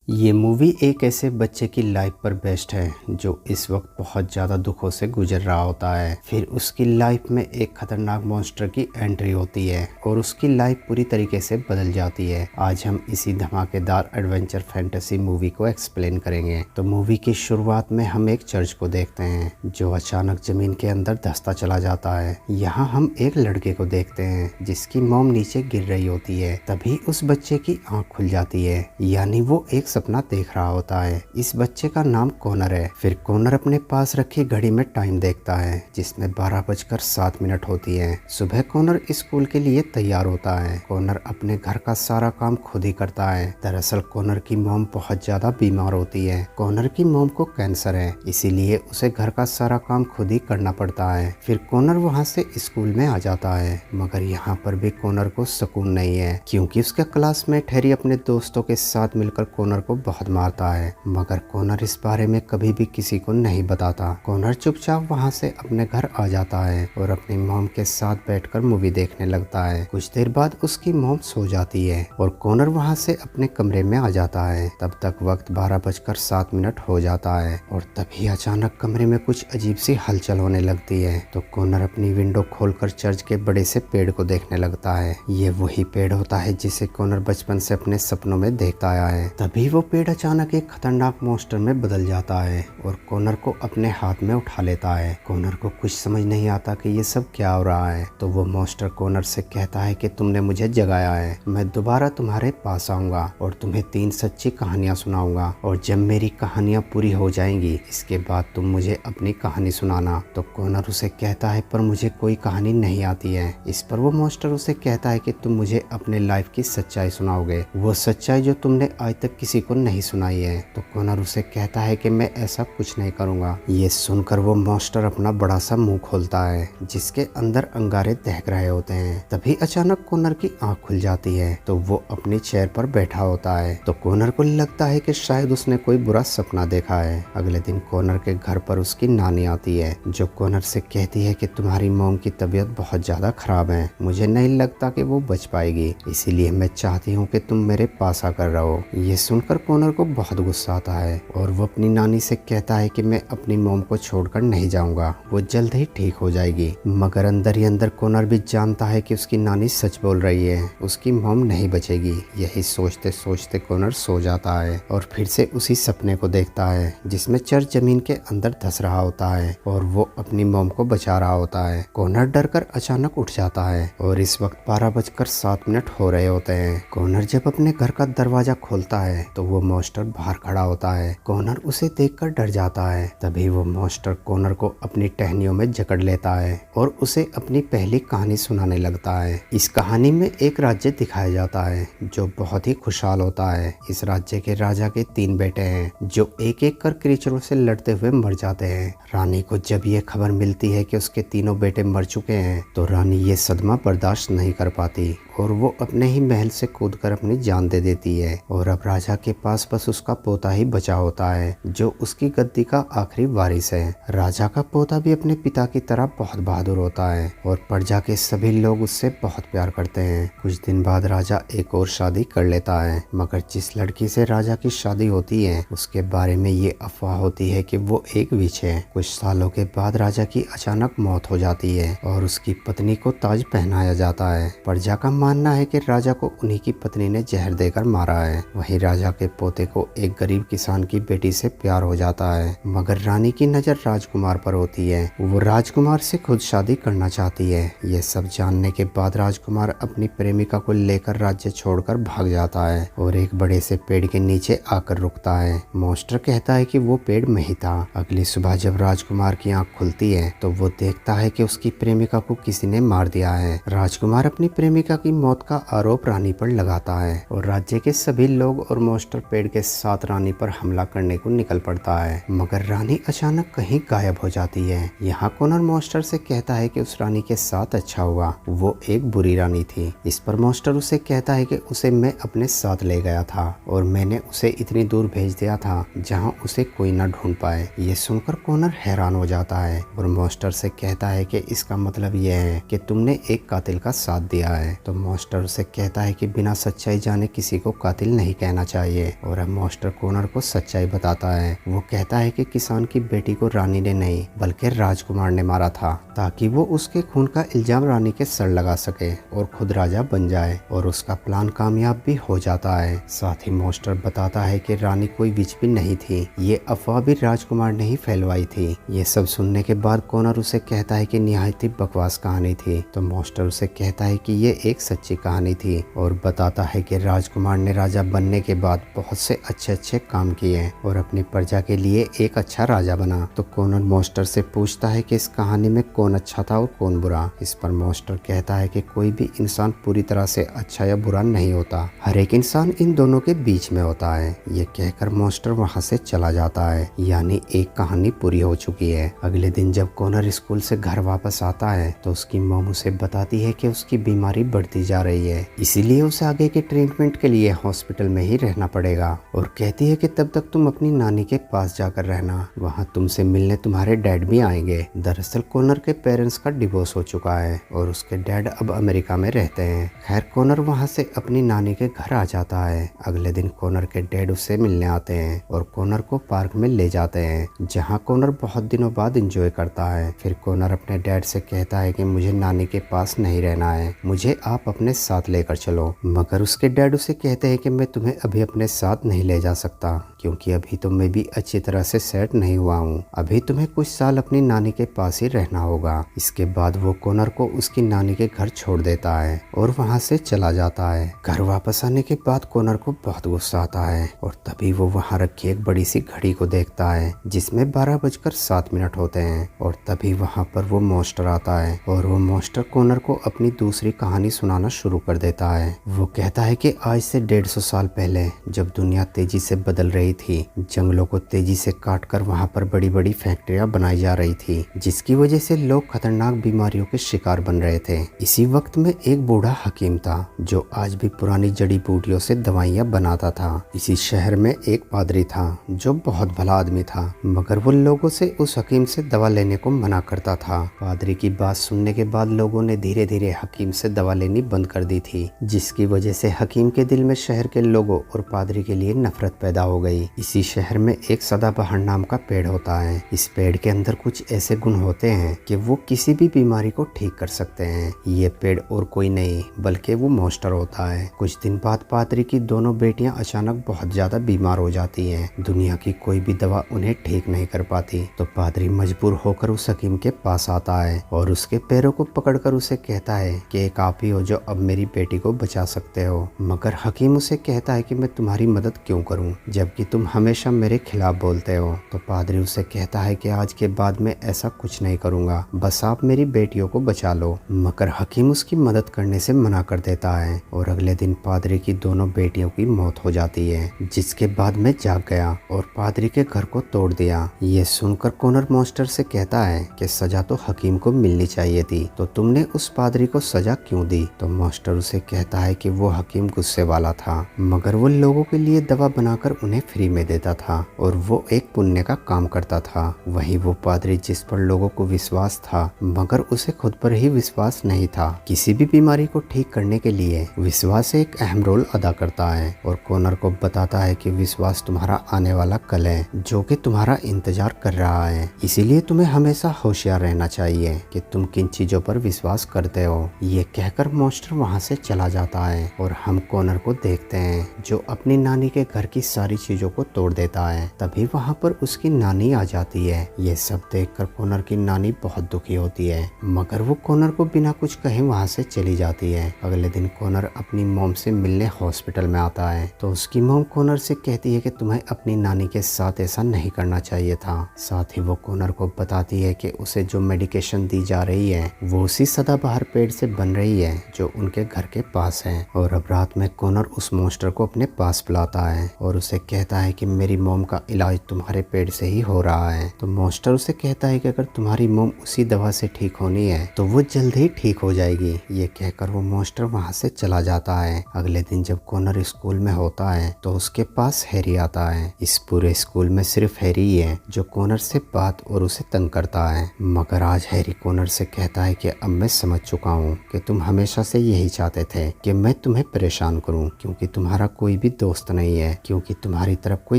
ये मूवी एक ऐसे बच्चे की लाइफ पर बेस्ड है जो इस वक्त बहुत ज़्यादा दुखों से गुजर रहा होता है। फिर उसकी लाइफ में एक खतरनाक मॉन्स्टर की एंट्री होती है और उसकी लाइफ पूरी तरीके से बदल जाती है। आज हम इसी धमाकेदार एडवेंचर फैंटेसी मूवी को एक्सप्लेन करेंगे। तो मूवी की शुरुआत में हम एक चर्च को देखते हैं जो अचानक जमीन के अंदर धंसता चला जाता है। यहाँ हम एक लड़के को देखते हैं जिसकी मॉम नीचे गिर रही होती है। तभी उस बच्चे की आंख खुल जाती है, यानी वो एक सपना देख रहा होता है। इस बच्चे का नाम कॉनर है। फिर कॉनर अपने पास रखी घड़ी में टाइम देखता है जिसमें 12:07 होती है। सुबह कॉनर स्कूल के लिए तैयार होता है। कॉनर अपने घर का सारा काम खुद ही करता है। दरअसल कॉनर की मॉम बहुत ज्यादा बीमार होती है। कॉनर की मॉम को कैंसर है, इसीलिए उसे घर का सारा काम खुद ही करना पड़ता है। फिर कॉनर वहाँ से स्कूल में आ जाता है, मगर यहाँ पर भी कॉनर को सुकून नहीं है क्योंकि उसका क्लासमेट हैरी अपने दोस्तों के साथ मिलकर कॉनर को बहुत मारता है। मगर कॉनर इस बारे में कभी भी किसी को नहीं बताता। कॉनर चुपचाप वहाँ से अपने घर आ जाता है और अपनी मॉम के साथ बैठकर मूवी देखने लगता है। कुछ देर बाद उसकी मॉम सो जाती है और कॉनर वहाँ से अपने कमरे में आ जाता है। तब तक वक्त 12:07 हो जाता है और तभी अचानक कमरे में कुछ अजीब सी हलचल होने लगती है। तो कॉनर अपनी विंडो खोलकर चर्च के बड़े से पेड़ को देखने लगता है। ये वही पेड़ होता है जिसे कॉनर बचपन से अपने सपनों में देखता आया है। तभी वो पेड़ अचानक एक खतरनाक मॉन्स्टर में बदल जाता है और कॉनर को अपने हाथ में उठा लेता है। कॉनर को कुछ समझ नहीं आता कि ये सब क्या हो रहा है। तो वो मॉन्स्टर कॉनर से कहता है कि तुमने मुझे जगाया है, मैं दोबारा तुम्हारे पास आऊंगा और तुम्हें 3 सच्ची कहानियां सुनाऊंगा और जब मेरी कहानियां पूरी हो जाएंगी इसके बाद तुम मुझे अपनी कहानी सुनाना। तो कॉनर उसे कहता है पर मुझे कोई कहानी नहीं आती है। इस पर वो मॉन्स्टर उसे कहता है कि तुम मुझे अपने लाइफ की सच्चाई सुनाओगे, वो सच्चाई जो तुमने आज तक किसी को नहीं सुनाई है। तो कॉनर उसे कहता है कि मैं ऐसा कुछ नहीं करूंगा। ये सुनकर वो मॉन्स्टर अपना बड़ा सा मुंह खोलता है जिसके अंदर अंगारे दहक रहे होते हैं। तभी अचानक कॉनर की आंख खुल जाती है तो वो अपनी चेयर पर बैठा होता है। तो कॉनर को लगता है कि शायद उसने कोई बुरा सपना देखा है। अगले दिन कॉनर के घर पर उसकी नानी आती है जो कॉनर से कहती है कि तुम्हारी मॉम की तबीयत बहुत ज्यादा खराब है, मुझे नहीं लगता कि वो बच पाएगी, इसीलिए मैं चाहती हूँ कि तुम मेरे पास आकर रहो। ये सुनकर कॉनर को बहुत गुस्सा आता है और वो अपनी नानी से कहता है कि मैं अपनी मॉम को छोड़कर नहीं जाऊंगा, वो जल्द ही ठीक हो जाएगी। मगर अंदर ही अंदर कॉनर भी जानता है कि उसकी नानी सच बोल रही है, उसकी मॉम नहीं बचेगी। यही सोचते सोचते कॉनर सो जाता है और फिर से उसी सपने को देखता है जिसमें चर्च जमीन के अंदर धंस रहा होता है और वो अपनी मॉम को बचा रहा होता है। कॉनर डरकर अचानक उठ जाता है और इस वक्त 12:07 हो रहे होते हैं। कॉनर जब अपने घर का दरवाजा खोलता है तो वो मॉन्स्टर बाहर खड़ा होता है। कॉनर उसे देखकर डर जाता है। तभी वो मॉन्स्टर कॉनर को अपनी टहनियों में जकड़ लेता है और उसे अपनी पहली कहानी सुनाने लगता है। इस कहानी में एक राज्य दिखाया जाता है जो बहुत ही खुशहाल होता है। इस राज्य के राजा के 3 बेटे हैं जो एक एक कर क्रीचरों से लड़ते हुए मर जाते हैं। रानी को जब ये खबर मिलती है कि उसके तीनों बेटे मर चुके हैं तो रानी ये सदमा बर्दाश्त नहीं कर पाती और वो अपने ही महल से कूदकर अपनी जान दे देती है। और अब राजा के पास बस उसका पोता ही बचा होता है जो उसकी गद्दी का आखिरी वारिस है। राजा का पोता भी अपने पिता की तरह बहुत बहादुर होता है और प्रजा के सभी लोग उससे बहुत प्यार करते हैं। कुछ दिन बाद राजा एक और शादी कर लेता है, मगर जिस लड़की से राजा की शादी होती है उसके बारे में ये अफवाह होती है कि वो एक विच है। कुछ सालों के बाद राजा की अचानक मौत हो जाती है और उसकी पत्नी को ताज पहनाया जाता है। प्रजा का मानना है कि राजा को उन्हीं की पत्नी ने जहर देकर मारा है। वहीं राजा के पोते को एक गरीब किसान की बेटी से प्यार हो जाता है, मगर रानी की नजर राजकुमार पर होती है। वो राजकुमार से खुद शादी करना चाहती है। ये सब जानने के बाद राजकुमार अपनी प्रेमिका को लेकर राज्य छोड़कर भाग जाता है और एक बड़े से पेड़ के नीचे आकर रुकता है। मॉन्स्टर कहता है कि वो पेड़ में ही था। अगली सुबह जब राजकुमार की आंख खुलती है तो वो देखता है कि उसकी प्रेमिका को किसी ने मार दिया है। राजकुमार अपनी प्रेमिका की मौत का आरोप रानी पर लगाता है और राज्य के सभी लोग और मॉन्स्टर पेड़ के साथ रानी पर हमला करने को निकल पड़ता है। मगर रानी अचानक कहीं गायब हो जाती है। यहाँ कॉनर मॉन्स्टर से कहता है कि उस रानी के साथ अच्छा हुआ, वो एक बुरी रानी थी। इस पर मॉन्स्टर उसे कहता है कि उसे मैं अपने साथ ले गया था और मैंने उसे इतनी दूर भेज दिया था जहाँ उसे कोई न ढूंढ पाए। ये सुनकर कॉनर हैरान हो जाता है और मॉन्स्टर से कहता है कि इसका मतलब यह है कि तुमने एक कातिल का साथ दिया है। तो मॉन्स्टर उसे कहता है कि बिना सच्चाई जाने किसी को कातिल नहीं कहना चाहिए। और अब मॉन्स्टर कॉनर को सच्चाई बताता है। वो कहता है कि किसान की बेटी को रानी ने नहीं बल्कि राजकुमार ने मारा था, ताकि वो उसके खून का इल्जाम रानी के सर लगा सके और खुद राजा बन जाए। और उसका प्लान कामयाब भी हो जाता है। साथ ही मॉन्स्टर बताता है कि रानी कोई विच भी नहीं थी, ये अफवाह भी राजकुमार ने ही फैलवाई थी। ये सब सुनने के बाद कॉनर उसे कहता है कि निहायत ही बकवास कहानी थी। तो मॉन्स्टर उसे कहता है कि ये एक सच्ची कहानी थी और बताता है कि राजकुमार ने राजा बनने के बाद बहुत से अच्छे काम किए और अपनी प्रजा के लिए एक अच्छा राजा बना। तो कॉनर मॉन्स्टर से पूछता है कि इस कहानी में कौन अच्छा था और कौन बुरा। इस पर मॉन्स्टर कहता है कि कोई भी इंसान पूरी तरह से अच्छा या बुरा नहीं होता, हर एक इंसान इन दोनों के बीच में होता है। ये कहकर मॉन्स्टर वहाँ से चला जाता है, यानी एक कहानी पूरी हो चुकी है। अगले दिन जब कॉनर स्कूल से घर वापस आता है तो उसकी मॉम उसे बताती है कि उसकी बीमारी बढ़ती जा रही है, इसीलिए उसे आगे के ट्रीटमेंट के लिए हॉस्पिटल में ही रहना पड़ेगा। और कहती है कि तब तक तुम अपनी नानी के पास जाकर रहना, वहाँ तुमसे मिलने तुम्हारे डैड भी आएंगे। दरअसल कॉनर के पेरेंट्स का डिवोर्स हो चुका है और उसके डैड अब अमेरिका में रहते हैं। खैर कॉनर वहाँ से अपनी नानी के घर आ जाता है। अगले दिन कॉनर के डैड उससे मिलने आते हैं और कॉनर को पार्क में ले जाते हैं, जहाँ कॉनर बहुत दिनों बाद एंजॉय करता है। फिर कॉनर अपने डैड से कहता है कि मुझे नानी के पास नहीं रहना है, मुझे आप अपने साथ लेकर चलो। मगर उसके डैड उसे कहते हैं कि मैं तुम्हें अभी अपने साथ नहीं ले जा सकता, क्योंकि अभी तो मैं भी अच्छी तरह से सेट नहीं हुआ हूँ। अभी तुम्हें कुछ साल अपनी नानी के पास ही रहना होगा। इसके बाद वो कॉनर को उसकी नानी के घर छोड़ देता है और वहाँ से चला जाता है। घर वापस आने के बाद कॉनर को बहुत गुस्सा आता है और तभी वो वहाँ रखी एक बड़ी सी घड़ी को देखता है जिसमें 12:07 होते हैं। और तभी वहाँ पर वो मॉन्स्टर आता है और वो मॉन्स्टर कॉनर को अपनी दूसरी कहानी सुनाना शुरू कर देता है। वो कहता है कि आज से 150 साल पहले जब दुनिया तेजी से बदल रही थी, जंगलों को तेजी से काटकर वहाँ पर बड़ी बड़ी फैक्ट्रियां बनाई जा रही थी, जिसकी वजह से लोग खतरनाक बीमारियों के शिकार बन रहे थे। इसी वक्त में एक बूढ़ा हकीम था जो आज भी पुरानी जड़ी बूटियों से दवाइयां बनाता था। इसी शहर में एक पादरी था जो बहुत भला आदमी था, मगर वो लोगों से उस हकीम से दवा लेने को मना करता था। पादरी की बात सुनने के बाद लोगों ने धीरे धीरे हकीम से दवा लेनी बंद कर दी थी, जिसकी वजह से हकीम के दिल में शहर के लोगों और पादरी के लिए नफरत पैदा हो गई। इसी शहर में एक सदाबहार नाम का पेड़ होता है। इस पेड़ के अंदर कुछ ऐसे गुण होते हैं कि वो किसी भी बीमारी को ठीक कर सकते हैं। ये पेड़ और कोई नहीं बल्कि वो मॉन्स्टर होता है। कुछ दिन बाद पादरी की दोनों बेटियां अचानक बहुत ज्यादा बीमार हो जाती हैं। दुनिया की कोई भी दवा उन्हें ठीक नहीं कर पाती, तो पादरी मजबूर होकर उस हकीम के पास आता है और उसके पैरों को पकड़कर उसे कहता है कि एक आप ही हो जो अब मेरी बेटी को बचा सकते हो। मगर हकीम उसे कहता है कि मैं तुम्हारी मदद क्यों करूं, जबकि तुम हमेशा मेरे खिलाफ बोलते हो। तो पादरी उसे कहता है कि आज के बाद मैं ऐसा कुछ नहीं करूंगा, बस आप मेरी बेटियों को बचा लो। मगर हकीम उसकी मदद करने से मना कर देता है और अगले दिन पादरी की दोनों बेटियों की मौत हो जाती है, जिसके बाद मैं जाग गया और पादरी के घर को तोड़ दिया। ये सुनकर कॉनर मॉन्स्टर से कहता है कि सजा तो हकीम को मिलनी चाहिए थी, तो तुमने उस पादरी को सजा क्यों दी। तो मॉन्स्टर उसे कहता है कि वो हकीम गुस्से वाला था, मगर वो लोगों के लिए दवा बनाकर उन्हें फ्री में देता था और वो एक पुण्य का काम करता था। वहीं वो पादरी जिस पर लोगों को विश्वास था, मगर उसे खुद पर ही विश्वास नहीं था। किसी भी बीमारी को ठीक करने के लिए विश्वास एक अहम रोल अदा करता है और कॉनर को बताता है कि विश्वास तुम्हारा आने वाला कल है, जो कि तुम्हारा इंतजार कर रहा है। इसीलिए तुम्हें हमेशा होशियार रहना चाहिए कि तुम किन चीजों पर विश्वास करते हो। ये कहकर मॉन्स्टर वहाँ से चला जाता है और हम कॉनर को देखते हैं जो अपनी नानी के घर की सारी चीजों को तोड़ देता है। तभी वहाँ पर उसकी नानी आ जाती है। ये सब देखकर कॉनर की नानी बहुत दुखी होती है, मगर वो कॉनर को बिना कुछ कहे वहाँ से चली जाती है। अगले दिन कॉनर अपनी मॉम से मिलने हॉस्पिटल में आता है, तो उसकी मॉम कॉनर से कहती है कि तुम्हें अपनी नानी के साथ ऐसा नहीं करना चाहिए था। साथ ही वो कॉनर को बताती है कि उसे जो मेडिकेशन दी जा रही है वो उसी सदाबहार पेड़ से बन रही है जो उनके घर के पास है। और अब रात में कॉनर उस मॉन्स्टर को अपने पास बुलाता है और उसे कहता कहता है कि मेरी मोम का इलाज तुम्हारे पेट से ही हो रहा है। तो मॉन्स्टर उसे कहता है कि अगर तुम्हारी मोम उसी दवा से ठीक होनी है तो वो जल्द ही ठीक हो जाएगी। ये कहकर वो मॉन्स्टर वहाँ से चला जाता है। अगले दिन जब कॉनर स्कूल में होता है तो उसके पास हैरी आता है। इस पूरे स्कूल में सिर्फ हैरी ही है जो कॉनर से बात और उसे तंग करता है। मगर आज हैरी कॉनर से कहता है कि अब मैं समझ चुका हूँ कि तुम हमेशा से यही चाहते थे कि मैं तुम्हें परेशान करूँ, क्योंकि तुम्हारा कोई भी दोस्त नहीं है, क्योंकि तुम्हारी तरफ कोई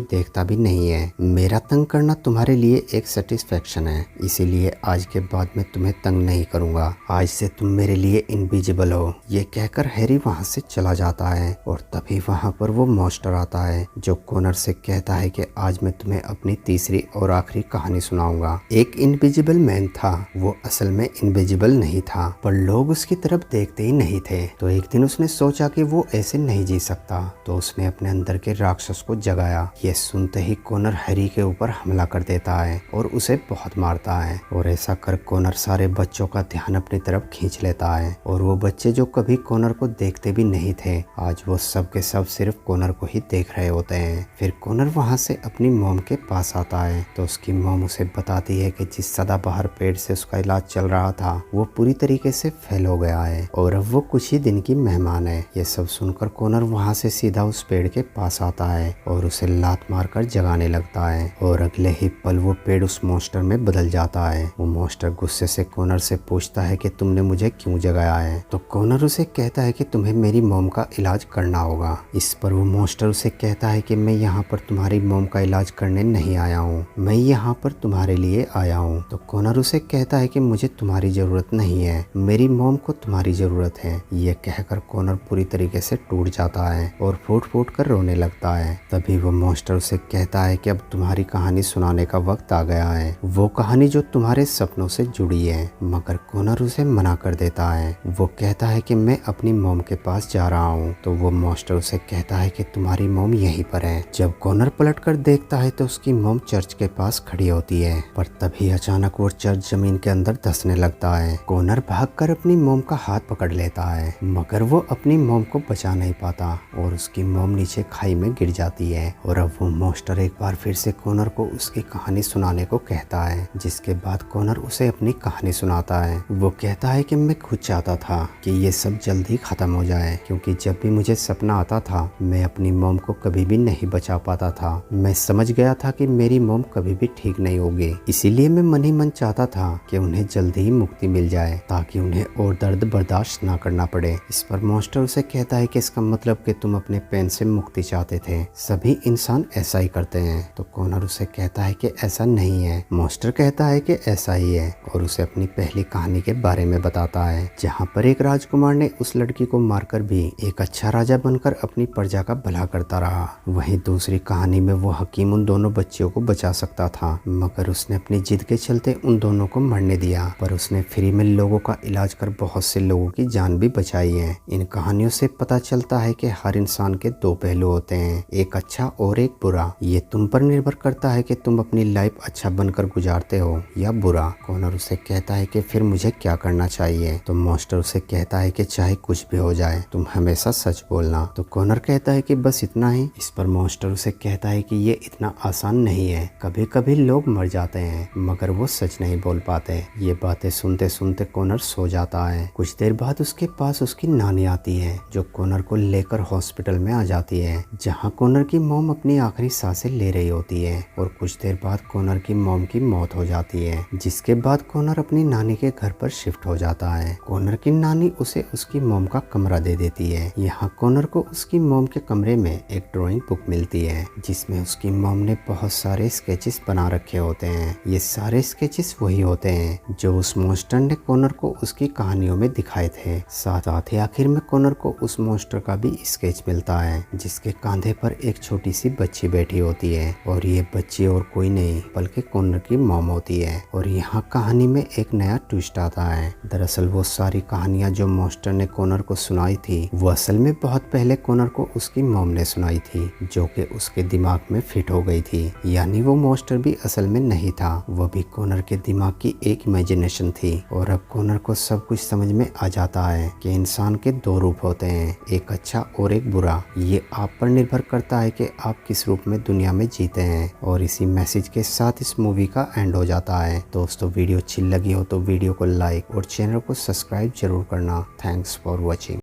देखता भी नहीं है। मेरा तंग करना तुम्हारे लिए एक सेटिस्फेक्शन है, इसीलिए आज के बाद मैं तुम्हें तंग नहीं करूँगा। आज से तुम मेरे लिए इनविजिबल हो। ये कहकर हैरी वहाँ से चला जाता है और तभी वहाँ पर वो मॉन्स्टर आता है जो कॉनर से कहता है कि आज मैं तुम्हें अपनी तीसरी और आखिरी कहानी सुनाऊंगा। एक इनविजिबल मैन था, वो असल में इनविजिबल नहीं था पर लोग उसकी तरफ देखते ही नहीं थे। तो एक दिन उसने सोचा कि वो ऐसे नहीं जी सकता, तो उसने अपने अंदर के राक्षस को जगाया। ये सुनते ही कॉनर हैरी के ऊपर हमला कर देता है और उसे बहुत मारता है और ऐसा कर कॉनर सारे बच्चों का ध्यान अपनी तरफ खींच लेता है और वो बच्चे जो कभी कॉनर को देखते भी नहीं थे आज वो सब के सब सिर्फ कॉनर को ही देख रहे होते हैं। फिर कॉनर वहाँ से अपनी मॉम के पास आता है तो उसकी मॉम उसे बताती है कि जिस सदाबहार पेड़ से उसका इलाज चल रहा था वो पूरी तरीके से फेल हो गया है और अब वो कुछ ही दिन की मेहमान है। ये सब सुनकर कॉनर वहाँ से सीधा उस पेड़ के पास आता है और उसे लात मारकर जगाने लगता है और अगले ही पल वो पेड़ उस मॉन्स्टर में बदल जाता है। वो मॉन्स्टर गुस्से से कॉनर से पूछता है कि तुमने मुझे क्यों जगाया है। तो कॉनर उसे कहता है कि तुम्हें मेरी मॉम का इलाज करना होगा। इस पर वो मॉन्स्टर उसे कहता है कि मैं यहाँ पर तुम्हारी मॉम का इलाज करने नहीं आया हूँ, मैं यहाँ पर तुम्हारे लिए आया हूँ। तो कॉनर उसे कहता है कि मुझे तुम्हारी जरूरत नहीं है, मेरी मॉम को तुम्हारी जरूरत है। ये कहकर कॉनर पूरी तरीके से टूट जाता है और फूट फूट कर रोने लगता है। तभी वो मॉन्स्टर उसे कहता है कि अब तुम्हारी कहानी सुनाने का वक्त आ गया है, वो कहानी जो तुम्हारे सपनों से जुड़ी है। मगर कॉनर उसे मना कर देता है। वो कहता है कि मैं अपनी मॉम के पास जा रहा हूँ। तो वो मॉन्स्टर उसे कहता है कि तुम्हारी मॉम यहीं पर है। जब कॉनर पलट कर देखता है तो उसकी मॉम चर्च के पास खड़ी होती है, पर तभी अचानक वो चर्च जमीन के अंदर धंसने लगता है। कॉनर भागकर अपनी मॉम का हाथ पकड़ लेता है मगर वो अपनी मॉम को बचा नहीं पाता और उसकी मॉम नीचे खाई में गिर जाती है। और अब वो मॉन्स्टर एक बार फिर से कॉनर को उसकी कहानी सुनाने को कहता है, जिसके बाद कॉनर उसे अपनी कहानी सुनाता है। वो कहता है कि मैं खुद चाहता था कि ये सब जल्द ही खत्म हो जाए, क्योंकि जब भी मुझे सपना आता था मैं अपनी मॉम को कभी भी नहीं बचा पाता था। मैं समझ गया था कि मेरी मॉम कभी भी ठीक नहीं होगी, इसीलिए मैं मन ही मन चाहता था कि उन्हें जल्द ही मुक्ति मिल जाए ताकि उन्हें और दर्द बर्दाश्त ना करना पड़े। इस पर मॉन्स्टर उसे कहता है कि इसका मतलब कि तुम अपने पेन से मुक्ति चाहते थे, सभी इंसान ऐसा ही करते हैं। तो कॉनर उसे कहता है कि ऐसा नहीं है। मॉन्स्टर कहता है कि ऐसा ही है और उसे अपनी पहली कहानी के बारे में बताता है, जहाँ पर एक राजकुमार ने उस लड़की को मारकर भी एक अच्छा राजा बनकर अपनी प्रजा का भला करता रहा। वहीं दूसरी कहानी में वो हकीम उन दोनों बच्चियों को बचा सकता था, मगर उसने अपनी जिद के चलते उन दोनों को मरने दिया, पर उसने फ्री में लोगों का इलाज कर बहुत से लोगों की जान भी बचाई है। इन कहानियों से पता चलता है कि हर इंसान के दो पहलू होते हैं, एक अच्छा और एक बुरा। ये तुम पर निर्भर करता है कि तुम अपनी लाइफ अच्छा बनकर गुजारते हो या बुरा। कॉनर उसे कहता है कि फिर मुझे क्या करना चाहिए। तो मॉन्स्टर उसे कहता है कि चाहे कुछ भी हो जाए तुम हमेशा सच बोलना। तो कॉनर कहता है कि बस इतना ही। इस पर मॉन्स्टर उसे कहता है कि ये इतना आसान नहीं है, कभी कभी लोग मर जाते हैं मगर वो सच नहीं बोल पाते। ये बातें सुनते सुनते कॉनर सो जाता है। कुछ देर बाद उसके पास उसकी नानी आती है जो कॉनर को लेकर हॉस्पिटल में आ जाती है, जहाँ कॉनर की मॉम अपनी आखिरी सांसें ले रही होती है। और कुछ देर बाद कॉनर की मॉम की मौत हो जाती है, जिसके बाद कॉनर अपनी नानी के घर पर शिफ्ट हो जाता है। कॉनर की नानी उसे उसकी मॉम का कमरा दे देती है। यहाँ कॉनर को उसकी मॉम के कमरे में एक ड्राइंग बुक मिलती है, जिसमें उसकी मॉम ने बहुत सारे स्केचेस बना रखे होते हैं। ये सारे स्केचेस वही होते हैं जो उस मॉन्स्टर ने कॉनर को उसकी कहानियों में दिखाए थे। साथ ही आखिर में कॉनर को उस मॉन्स्टर का भी स्केच मिलता है, जिसके कंधे पर एक छोटी सी बच्ची बैठी होती है और ये बच्ची और कोई नहीं बल्कि कॉनर की मॉम होती है। और यहाँ कहानी में एक नया ट्विस्ट आता है। दरअसल वो सारी कहानियाँ जो मॉन्स्टर ने कॉनर को सुनाई थी वो असल में बहुत पहले कॉनर को उसकी मॉम ने सुनाई थी, जो कि उसके दिमाग में फिट हो गई थी। यानी वो मॉन्स्टर भी असल में नहीं था, वो भी कॉनर के दिमाग की एक इमेजिनेशन थी। और अब कॉनर को सब कुछ समझ में आ जाता है कि इंसान के दो रूप होते हैं, एक अच्छा और एक बुरा। ये आप पर निर्भर करता है कि आप किस रूप में दुनिया में जीते हैं। और इसी मैसेज के साथ इस मूवी का एंड हो जाता है। दोस्तों वीडियो अच्छी लगी हो तो वीडियो को लाइक और चैनल को सब्सक्राइब जरूर करना। Thanks for watching.